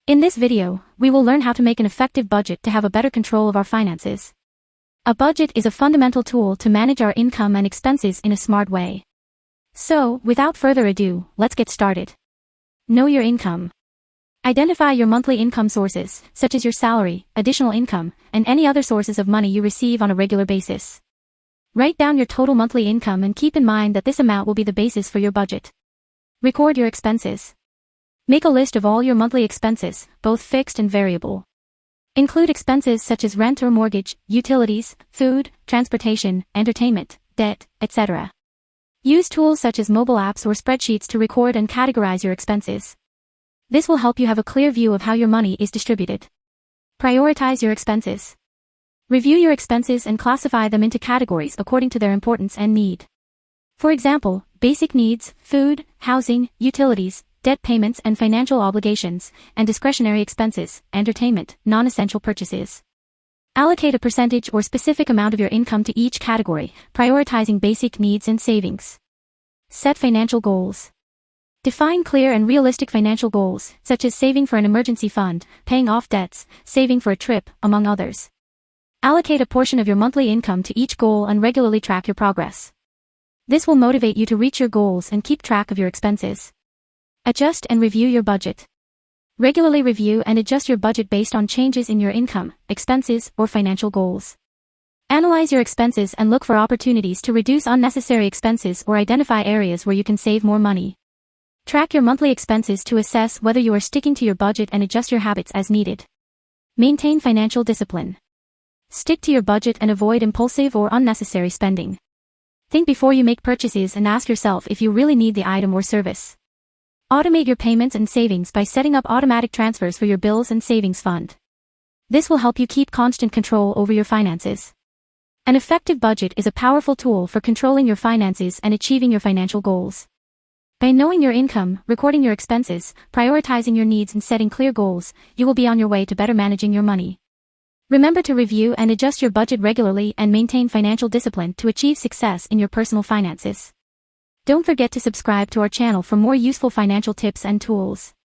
In this video, we will learn how to make an effective budget to have a better control of our finances. A budget is a fundamental tool to manage our income and expenses in a smart way. So, without further ado, let's get started. Know your income. Identify your monthly income sources, such as your salary, additional income, and any other sources of money you receive on a regular basis. Write down your total monthly income and keep in mind that this amount will be the basis for your budget. Record your expenses. Make a list of all your monthly expenses, both fixed and variable. Include expenses such as rent or mortgage, utilities, food, transportation, entertainment, debt, etc. Use tools such as mobile apps or spreadsheets to record and categorize your expenses. This will help you have a clear view of how your money is distributed. Prioritize your expenses. Review your expenses and classify them into categories according to their importance and need. For example, basic needs, food, housing, utilities, debt payments and financial obligations, and discretionary expenses, entertainment, non-essential purchases. Allocate a percentage or specific amount of your income to each category, prioritizing basic needs and savings. Set financial goals. Define clear and realistic financial goals, such as saving for an emergency fund, paying off debts, saving for a trip, among others. Allocate a portion of your monthly income to each goal and regularly track your progress. This will motivate you to reach your goals and keep track of your expenses. Adjust and review your budget. Regularly review and adjust your budget based on changes in your income, expenses, or financial goals. Analyze your expenses and look for opportunities to reduce unnecessary expenses or identify areas where you can save more money. Track your monthly expenses to assess whether you are sticking to your budget and adjust your habits as needed. Maintain financial discipline. Stick to your budget and avoid impulsive or unnecessary spending. Think before you make purchases and ask yourself if you really need the item or service. Automate your payments and savings by setting up automatic transfers for your bills and savings fund. This will help you keep constant control over your finances. An effective budget is a powerful tool for controlling your finances and achieving your financial goals. By knowing your income, recording your expenses, prioritizing your needs and setting clear goals, you will be on your way to better managing your money. Remember to review and adjust your budget regularly and maintain financial discipline to achieve success in your personal finances. Don't forget to subscribe to our channel for more useful financial tips and tools.